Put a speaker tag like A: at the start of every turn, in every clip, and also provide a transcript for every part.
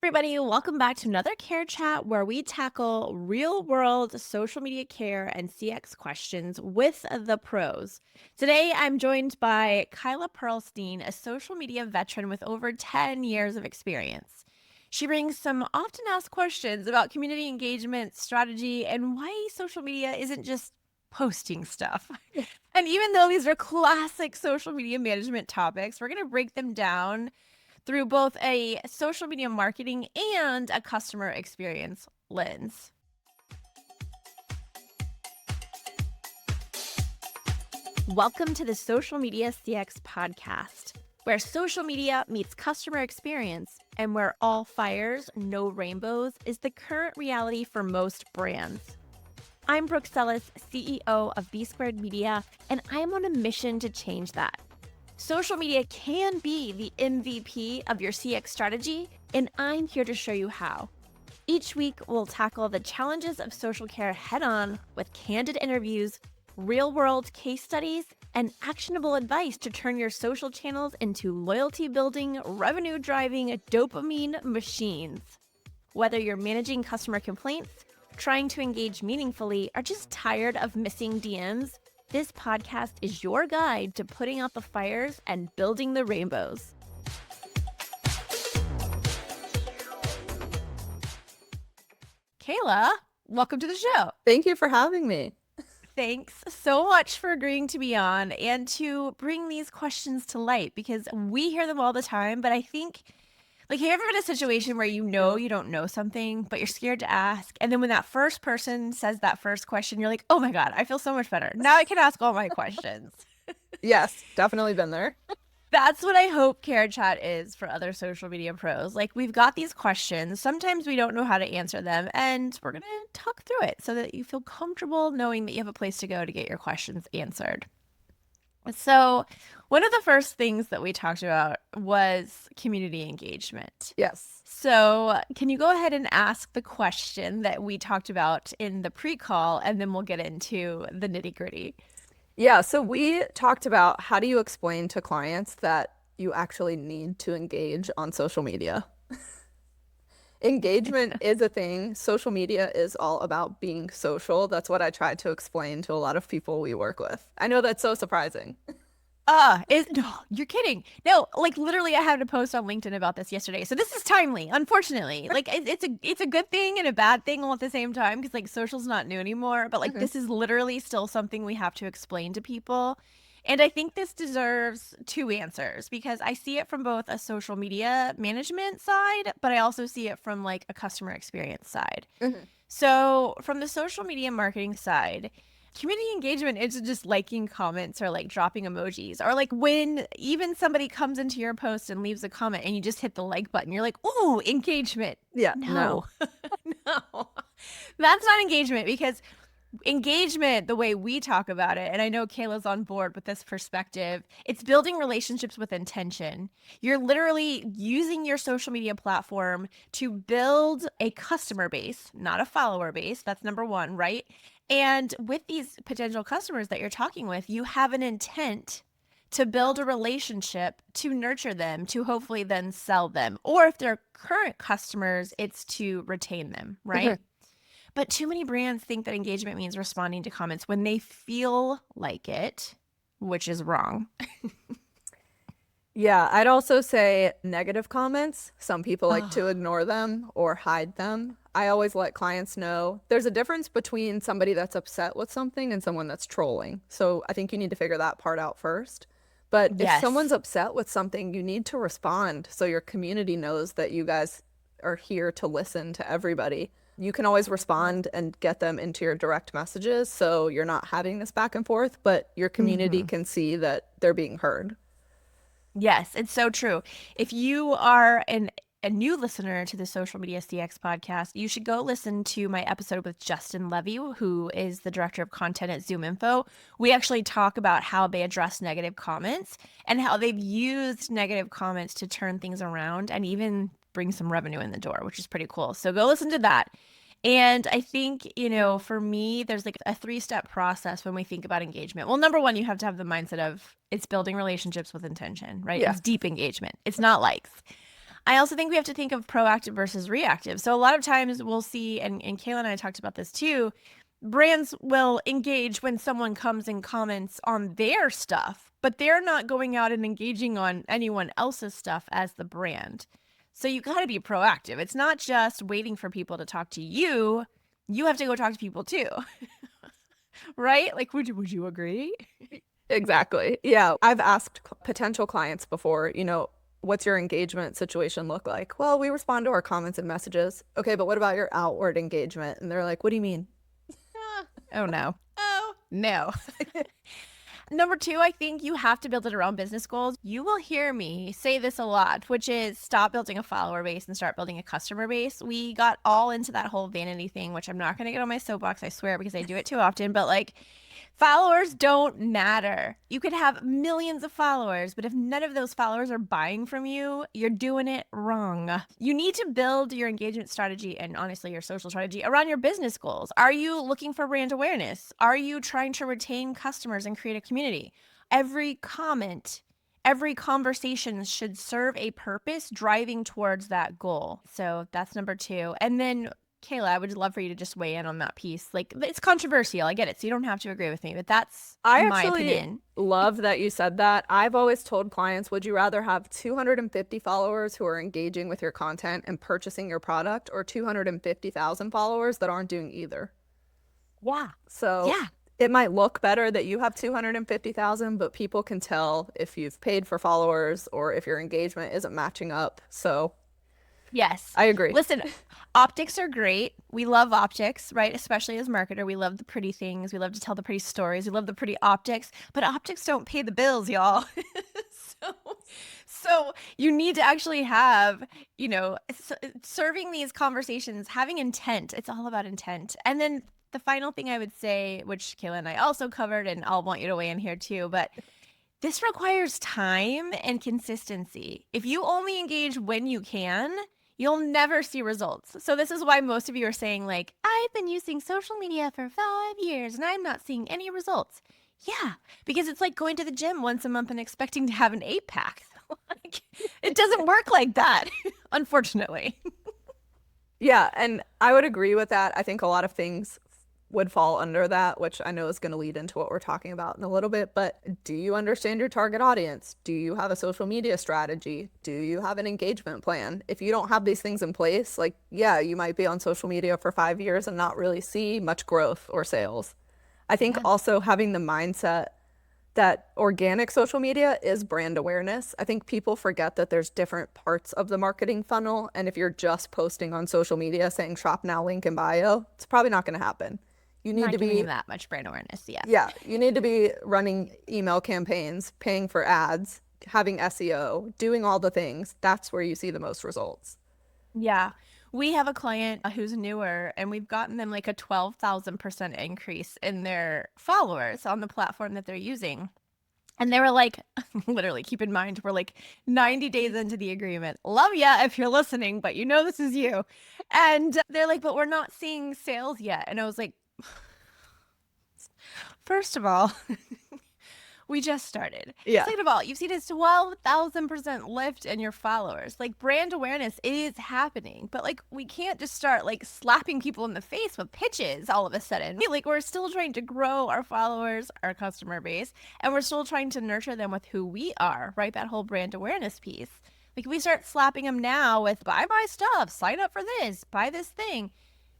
A: Everybody, welcome back to another Care Chat where we tackle real world social media care and CX questions with the pros. Today, I'm joined by Kayla Perlstein, a social media veteran with over 10 years of experience. She brings some often asked questions about community engagement, strategy, and why social media isn't just posting stuff. And even though these are classic social media management topics, we're going to break them down through both a social media marketing and a customer experience lens. Welcome to the Social Media CX podcast, where social media meets customer experience and where all fires, no rainbows is the current reality for most brands. I'm Brooke Sellis, CEO of B Squared Media, and I'm on a mission to change that. Social media can be the MVP of your CX strategy, and I'm here to show you how. Each week, we'll tackle the challenges of social care head-on with candid interviews, real-world case studies, and actionable advice to turn your social channels into loyalty-building, revenue-driving dopamine machines. Whether you're managing customer complaints, trying to engage meaningfully, or just tired of missing DMs, this podcast is your guide to putting out the fires and building the rainbows. Kayla, welcome to the show.
B: Thank you for having me.
A: Thanks so much for agreeing to be on and to bring these questions to light because we hear them all the time, but I think have you ever been in a situation where you don't know something, but you're scared to ask? And then when that first person says that first question, you're like, oh my God, I feel so much better. Now I can ask all my questions.
B: Yes, definitely been there.
A: That's what I hope Care Chat is for other social media pros. Like, we've got these questions. Sometimes we don't know how to answer them, and we're going to talk through it so that you feel comfortable knowing that you have a place to go to get your questions answered. So, one of the first things that we talked about was community engagement.
B: Yes.
A: So, can you go ahead and ask the question that we talked about in the pre-call, and then we'll get into the nitty-gritty?
B: Yeah, so we talked about how do you explain to clients that you actually need to engage on social media. Engagement is a thing. Social media is all about being social. That's what I try to explain to a lot of people we work with. I know that's so surprising.
A: No, you're kidding. No, like literally I had a post on LinkedIn about this yesterday. So this is timely, unfortunately. Like it's a good thing and a bad thing all at the same time because like social's not new anymore, but like this is literally still something we have to explain to people. And I think this deserves two answers because I see it from both a social media management side, but I also see it from like a customer experience side. So, from the social media marketing side, community engagement isn't just liking comments or like dropping emojis or like when even somebody comes into your post and leaves a comment and you just hit the like button, you're like, ooh, engagement.
B: Yeah,
A: No, no, that's not engagement because engagement, the way we talk about it, and I know Kayla's on board with this perspective, it's building relationships with intention. You're literally using your social media platform to build a customer base, not a follower base. That's number one, right? And with these potential customers that you're talking with, you have an intent to build a relationship, to nurture them, to hopefully then sell them. Or if they're current customers, it's to retain them, right? But too many brands think that engagement means responding to comments when they feel like it, which is wrong.
B: Yeah, I'd also say negative comments. Some people like to ignore them or hide them. I always let clients know there's a difference between somebody that's upset with something and someone that's trolling. So I think you need to figure that part out first. But if someone's upset with something, you need to respond so your community knows that you guys are here to listen to everybody. You can always respond and get them into your direct messages so you're not having this back and forth, but your community can see that they're being heard.
A: Yes, it's so true. If you are a new listener to the Social Media CX podcast, you should go listen to my episode with Justin Levy, who is the director of content at ZoomInfo. We actually talk about how they address negative comments and how they've used negative comments to turn things around and even bring some revenue in the door, which is pretty cool. So go listen to that. And I think, for me, there's like a 3-step process when we think about engagement. Well, number one, you have to have the mindset of it's building relationships with intention, right?
B: Yeah.
A: It's deep engagement. It's not likes. I also think we have to think of proactive versus reactive. So a lot of times we'll see, and Kayla and I talked about this too, brands will engage when someone comes and comments on their stuff, but they're not going out and engaging on anyone else's stuff as the brand. So you got to be proactive. It's not just waiting for people to talk to you. You have to go talk to people too. Right? Like, would you agree?
B: Exactly. Yeah. I've asked potential clients before, what's your engagement situation look like? Well, we respond to our comments and messages. Okay, but what about your outward engagement? And they're like, what do you mean?
A: Oh no. Oh no. Number two, I think you have to build it around business goals. You will hear me say this a lot, which is stop building a follower base and start building a customer base. We got all into that whole vanity thing, which I'm not going to get on my soapbox, I swear, because I do it too often. But like, followers don't matter. You could have millions of followers, but if none of those followers are buying from you, you're doing it wrong. You need to build your engagement strategy and honestly your social strategy around your business goals. Are you looking for brand awareness? Are you trying to retain customers and create a community? Every comment, every conversation should serve a purpose driving towards that goal. So that's number two. And then Kayla, I would love for you to just weigh in on that piece. Like, it's controversial. I get it. So you don't have to agree with me, but that's
B: I
A: my
B: actually
A: opinion.
B: love that you said that. I've always told clients, would you rather have 250 followers who are engaging with your content and purchasing your product or 250,000 followers that aren't doing either?
A: Yeah.
B: So
A: Yeah.
B: it might look better that you have 250,000, but people can tell if you've paid for followers or if your engagement isn't matching up. So
A: Yes.
B: I agree.
A: Listen, optics are great. We love optics, right? Especially as a marketer, we love the pretty things. We love to tell the pretty stories. We love the pretty optics, but optics don't pay the bills, y'all. so, so you need to actually have, serving these conversations, having intent. It's all about intent. And then the final thing I would say, which Kayla and I also covered, and I'll want you to weigh in here too, but this requires time and consistency. If you only engage when you can, you'll never see results. So this is why most of you are saying like, I've been using social media for 5 years and I'm not seeing any results. Yeah, because it's like going to the gym once a month and expecting to have an 8-pack. Like, it doesn't work like that, unfortunately.
B: Yeah, and I would agree with that. I think a lot of things would fall under that, which I know is going to lead into what we're talking about in a little bit. But do you understand your target audience? Do you have a social media strategy? Do you have an engagement plan? If you don't have these things in place, like, yeah, you might be on social media for 5 years and not really see much growth or sales. I think
A: Yeah.
B: also having the mindset that organic social media is brand awareness. I think people forget that there's different parts of the marketing funnel. And if you're just posting on social media saying shop now, link in bio, it's probably not going to happen. You need
A: Not
B: to
A: giving
B: be,
A: you that much brand awareness. Yes.
B: yeah, you need to be running email campaigns, paying for ads, having SEO, doing all the things. That's where you see the most results.
A: Yeah. We have a client who's newer, and we've gotten them like a 12,000% increase in their followers on the platform that they're using. And they were like, literally, keep in mind, we're like 90 days into the agreement. Love ya if you're listening, but this is you. And they're like, but we're not seeing sales yet. And I was like, first of all, we just started.
B: Yeah.
A: Second of all, you've seen a 12,000% lift in your followers. Like, brand awareness is happening, but like, we can't just start like slapping people in the face with pitches all of a sudden. Like, we're still trying to grow our followers, our customer base, and we're still trying to nurture them with who we are, right? That whole brand awareness piece. Like, if we start slapping them now with buy my stuff, sign up for this, buy this thing,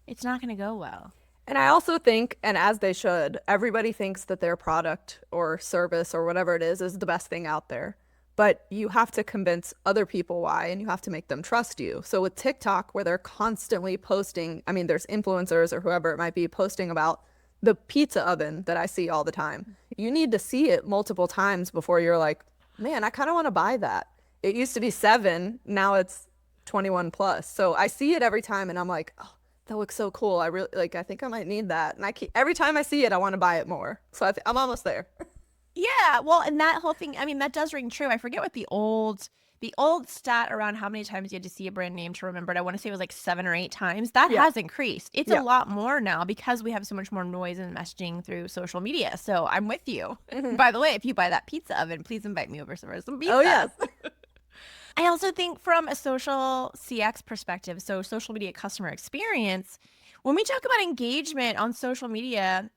A: it's not going to go well.
B: And I also think, and as they should, everybody thinks that their product or service or whatever it is the best thing out there. But you have to convince other people why, and you have to make them trust you. So with TikTok, where they're constantly posting, I mean, there's influencers or whoever it might be posting about the pizza oven that I see all the time. You need to see it multiple times before you're like, man, I kind of want to buy that. It used to be 7, now it's 21 plus. So I see it every time and I'm like, oh, that looks so cool. I really like, I think I might need that. And every time I see it, I want to buy it more. So I'm almost there.
A: Yeah, well, and that whole thing, I mean, that does ring true. I forget what the old stat around how many times you had to see a brand name to remember it. I want to say it was like 7 or 8 times. That
B: Yeah.
A: has increased. It's
B: Yeah.
A: a lot more now because we have so much more noise and messaging through social media. So I'm with you. By the way, if you buy that pizza oven, please invite me over for some pizza.
B: Oh, yes.
A: I also think from a social CX perspective, so social media customer experience, when we talk about engagement on social media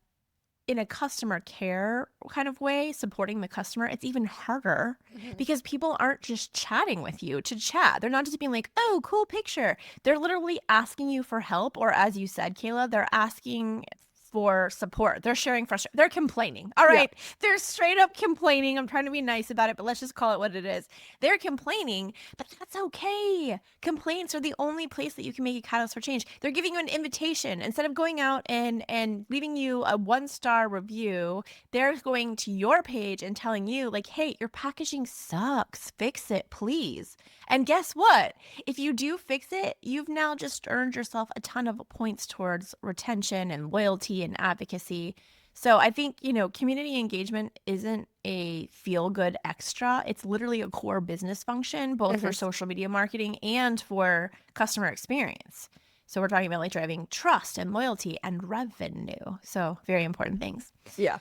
A: in a customer care kind of way, supporting the customer, it's even harder because people aren't just chatting with you to chat. They're not just being like, oh, cool picture. They're literally asking you for help. Or as you said, Kayla, they're asking for support. They're sharing frustration. They're complaining. All
B: Yeah.
A: right. They're straight up complaining. I'm trying to be nice about it, but let's just call it what it is. They're complaining, but that's okay. Complaints are the only place that you can make a catalyst for change. They're giving you an invitation. Instead of going out and leaving you a 1-star review, they're going to your page and telling you, like, hey, your packaging sucks. Fix it, please. And guess what? If you do fix it, you've now just earned yourself a ton of points towards retention and loyalty and advocacy. So I think, community engagement isn't a feel-good extra. It's literally a core business function, both for social media marketing and for customer experience. So we're talking about like driving trust and loyalty and revenue. So very important things.
B: Yeah.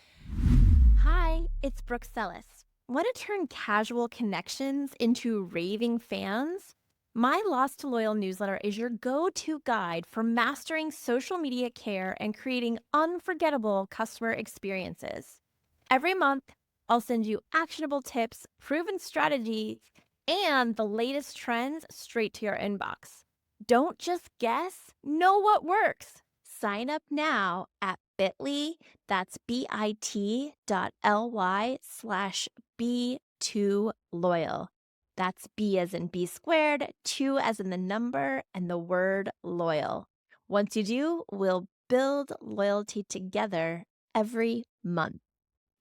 A: Hi, it's Brooke Sellis. Want to turn casual connections into raving fans? My Lost to Loyal newsletter is your go-to guide for mastering social media care and creating unforgettable customer experiences. Every month, I'll send you actionable tips, proven strategies, and the latest trends straight to your inbox. Don't just guess, know what works. Sign up now at bit.ly, that's bit.ly/B2Loyal. That's B as in B squared, 2 as in the number, and the word loyal. Once you do, we'll build loyalty together every month.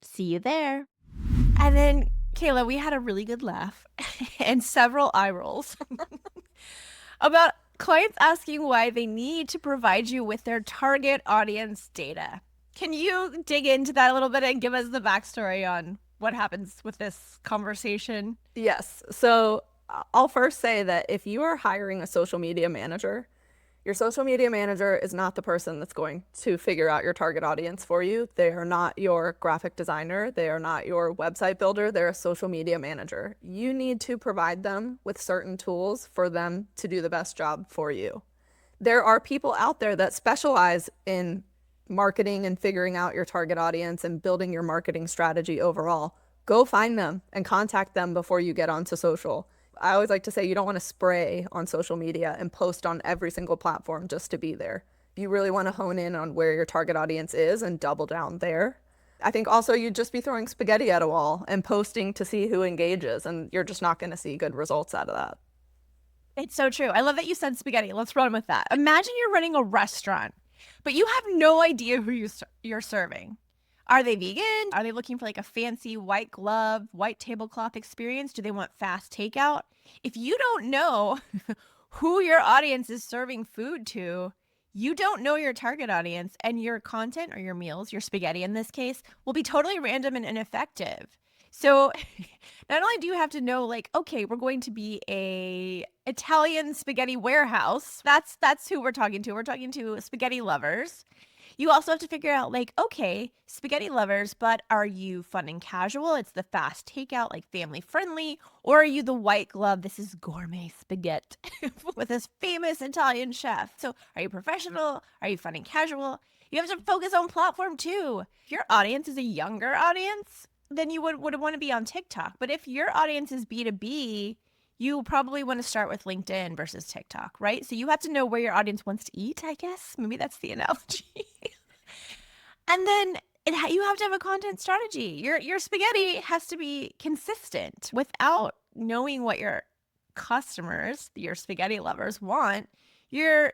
A: See you there. And then, Kayla, we had a really good laugh and several eye rolls about clients asking why they need to provide you with their target audience data. Can you dig into that a little bit and give us the backstory on what happens with this conversation?
B: Yes. So I'll first say that if you are hiring a social media manager, your social media manager is not the person that's going to figure out your target audience for you. They are not your graphic designer. They are not your website builder. They're a social media manager. You need to provide them with certain tools for them to do the best job for you. There are people out there that specialize in marketing and figuring out your target audience and building your marketing strategy overall. Go find them and contact them before you get onto social. I always like to say you don't want to spray on social media and post on every single platform just to be there. You really want to hone in on where your target audience is and double down there. I think also you'd just be throwing spaghetti at a wall and posting to see who engages, and you're just not going to see good results out of that.
A: It's so true. I love that you said spaghetti. Let's run with that. Imagine you're running a restaurant, but you have no idea who you're serving. Are they vegan? Are they looking for like a fancy white glove, white tablecloth experience? Do they want fast takeout? If you don't know who your audience is serving food to, you don't know your target audience, and your content or your meals, your spaghetti in this case, will be totally random and ineffective. So not only do you have to know, like, okay, we're going to be a Italian spaghetti warehouse. That's who we're talking to. We're talking to spaghetti lovers. You also have to figure out, like, okay, spaghetti lovers, but are you fun and casual? It's the fast takeout, like family friendly, or are you the white glove? This is gourmet spaghetti with this famous Italian chef. So are you professional? Are you fun and casual? You have to focus on platform too. If your audience is a younger audience, then you would want to be on TikTok. But if your audience is B2B, you probably want to start with LinkedIn versus TikTok, right? So you have to know where your audience wants to eat, I guess. Maybe that's the analogy. And then you have to have a content strategy. Your spaghetti has to be consistent. Without knowing what your customers, your spaghetti lovers want, your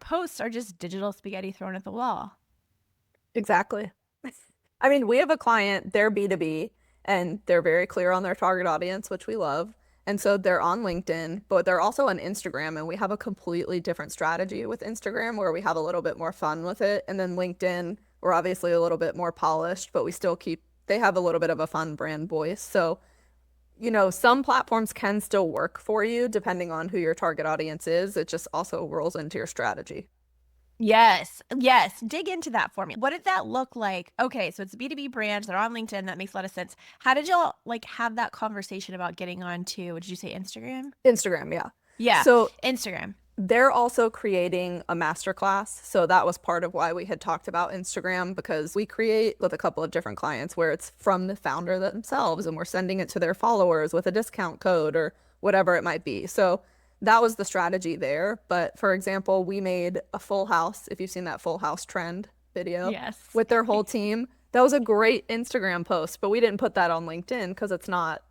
A: posts are just digital spaghetti thrown at the wall.
B: Exactly. I mean, we have a client, they're B2B, and they're very clear on their target audience, which we love. And so they're on LinkedIn, but they're also on Instagram. And we have a completely different strategy with Instagram where we have a little bit more fun with it. And then LinkedIn, we're obviously a little bit more polished, but we still they have a little bit of a fun brand voice. So, some platforms can still work for you depending on who your target audience is. It just also rolls into your strategy.
A: Yes. Yes. Dig into that for me. What did that look like? Okay, so it's a B2B brand. They're on LinkedIn. That makes a lot of sense. How did y'all like have that conversation about getting onto, what did you say, Instagram?
B: Instagram, yeah.
A: Yeah,
B: So
A: Instagram.
B: they're also creating a masterclass. So that was part of why we had talked about Instagram, because we create with a couple of different clients where it's from the founder themselves and we're sending it to their followers with a discount code or whatever it might be. So that was the strategy there. But for example, we made a Full House, if you've seen that Full House trend video,
A: Yes.
B: with their whole team. That was a great Instagram post, but we didn't put that on LinkedIn because it's not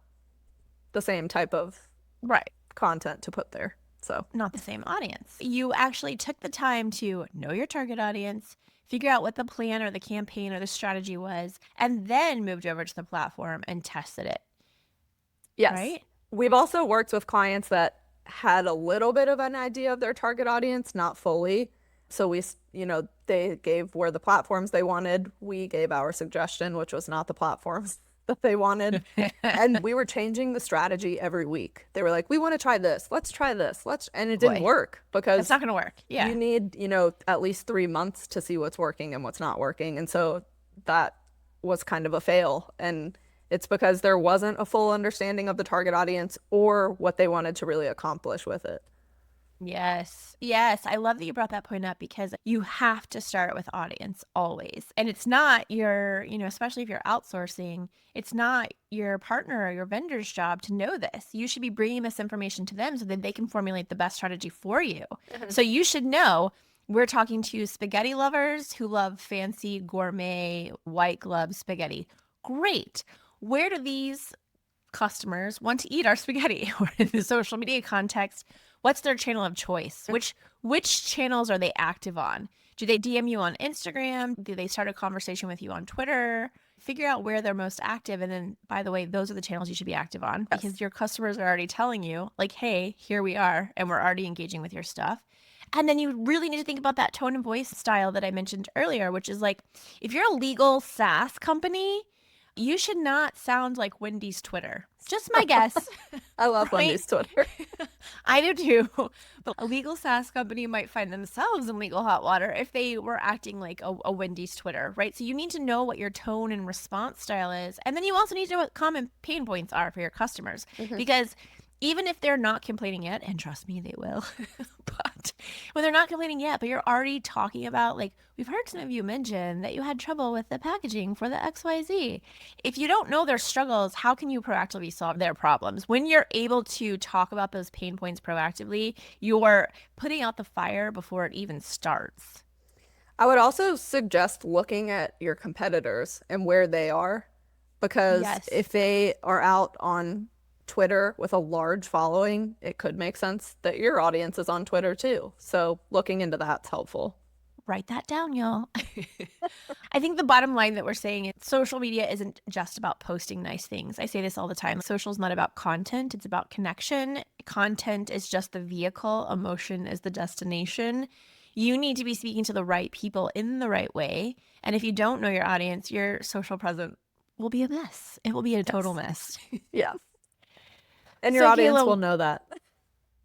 B: the same type of
A: Right.
B: content to put there. So
A: Not the same audience. You actually took the time to know your target audience, figure out what the plan or the campaign or the strategy was, and then moved over to the platform and tested it,
B: yes.
A: right?
B: We've also worked with clients that had a little bit of an idea of their target audience, not fully. So they gave where the platforms they wanted. We gave our suggestion, which was not the platforms that they wanted. And we were changing the strategy every week. They were like, we want to try this. Let's try this. And it didn't
A: Boy,
B: work
A: that's
B: because
A: not going to work.
B: you
A: Yeah.
B: need, at least 3 months to see what's working and what's not working. And so that was kind of a fail. And it's because there wasn't a full understanding of the target audience or what they wanted to really accomplish with it.
A: Yes. Yes. I love that you brought that point up because you have to start with audience always. And it's not especially if you're outsourcing, it's not your partner or your vendor's job to know this. You should be bringing this information to them so that they can formulate the best strategy for you. So you should know we're talking to spaghetti lovers who love fancy gourmet white glove spaghetti. Great. Where do these customers want to eat our spaghetti? Or in the social media context, what's their channel of choice? Which channels are they active on? Do they DM you on Instagram? Do they start a conversation with you on Twitter? Figure out where they're most active. And then, by the way, those are the channels you should be active on
B: Yes.
A: because your customers are already telling you, like, hey, here we are, and we're already engaging with your stuff. And then you really need to think about that tone and voice style that I mentioned earlier, which is like, if you're a legal SaaS company, you should not sound like Wendy's Twitter. Just my guess.
B: I love
A: Right?
B: Wendy's Twitter.
A: I do too. But a legal SaaS company might find themselves in legal hot water if they were acting like a Wendy's Twitter, right? So you need to know what your tone and response style is. And then you also need to know what common pain points are for your customers. Because even if they're not complaining yet, and trust me, they will, but when they're not complaining yet, but you're already talking about, like, we've heard some of you mention that you had trouble with the packaging for the XYZ. If you don't know their struggles, how can you proactively solve their problems? When you're able to talk about those pain points proactively, you're putting out the fire before it even starts.
B: I would also suggest looking at your competitors and where they are, because
A: Yes.
B: if they are out on Twitter with a large following, it could make sense that your audience is on Twitter too. So looking into that's helpful.
A: Write that down, y'all. I think the bottom line that we're saying is social media isn't just about posting nice things. I say this all the time. Social is not about content, it's about connection. Content is just the vehicle, emotion is the destination. You need to be speaking to the right people in the right way. And if you don't know your audience, your social presence will be a mess. It will be a total mess.
B: Yeah. And your
A: So,
B: audience
A: Kayla,
B: will know that.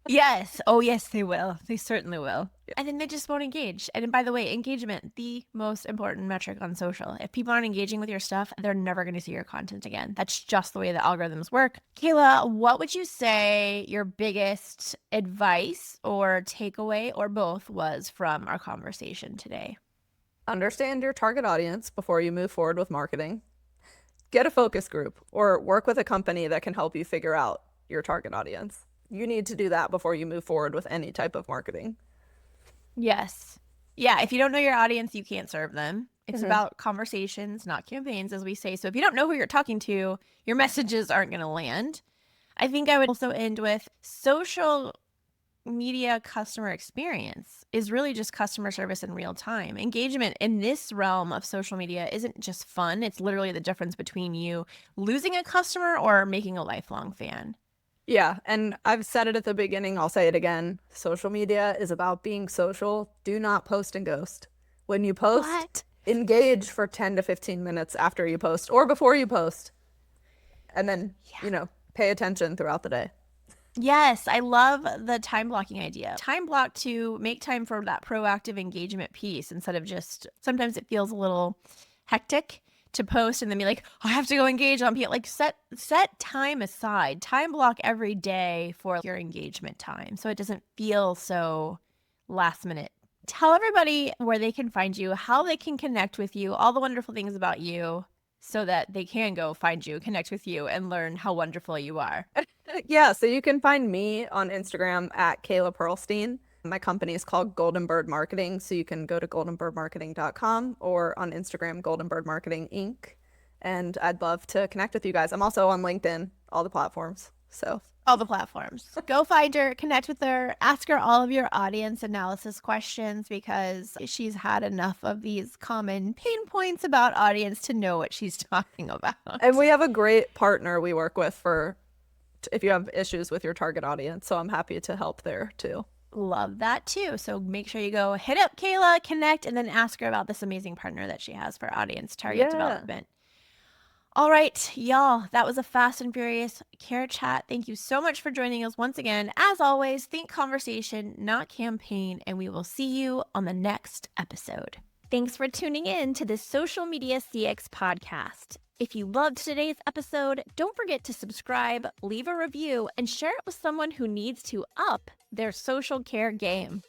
A: yes. Oh, yes, they will. They certainly will. And then they just won't engage. And by the way, engagement, the most important metric on social. If people aren't engaging with your stuff, they're never going to see your content again. That's just the way the algorithms work. Kayla, what would you say your biggest advice or takeaway or both was from our conversation today?
B: Understand your target audience before you move forward with marketing. Get a focus group or work with a company that can help you figure out your target audience. You need to do that before you move forward with any type of marketing.
A: Yes. Yeah. If you don't know your audience, you can't serve them. It's about conversations, not campaigns, as we say. So if you don't know who you're talking to, your messages aren't going to land. I think I would also end with social media customer experience is really just customer service in real time. Engagement in this realm of social media isn't just fun. It's literally the difference between you losing a customer or making a lifelong fan.
B: Yeah, and I've said it at the beginning, I'll say it again. Social media is about being social. Do not post and ghost. When you post,
A: What?
B: engage for 10 to 15 minutes after you post or before you post. And then, pay attention throughout the day.
A: Yes, I love the time blocking idea. Time block to make time for that proactive engagement piece instead of just sometimes it feels a little hectic to post and then be like, I have to go engage on people. Like set time aside, time block every day for your engagement time so it doesn't feel so last minute. Tell everybody where they can find you, how they can connect with you, all the wonderful things about you so that they can go find you, connect with you, and learn how wonderful you are.
B: Yeah, so you can find me on Instagram at Kayla Perlstein. My company is called Golden Bird Marketing, so you can go to goldenbirdmarketing.com or on Instagram, Golden Bird Marketing Inc. And I'd love to connect with you guys. I'm also on LinkedIn, all the platforms. So
A: All the platforms. Go find her, connect with her, ask her all of your audience analysis questions because she's had enough of these common pain points about audience to know what she's talking about.
B: and we have a great partner we work with for if you have issues with your target audience. So I'm happy to help there too.
A: Love that too. So make sure you go hit up Kayla, connect, and then ask her about this amazing partner that she has for audience target
B: Yeah.
A: development. All right, y'all, that was a fast and furious Carrot Chat. Thank you so much for joining us once again. As always, think conversation, not campaign, and we will see you on the next episode. Thanks for tuning in to the Social Media CX podcast. If you loved today's episode, don't forget to subscribe, leave a review, and share it with someone who needs to up their social care game.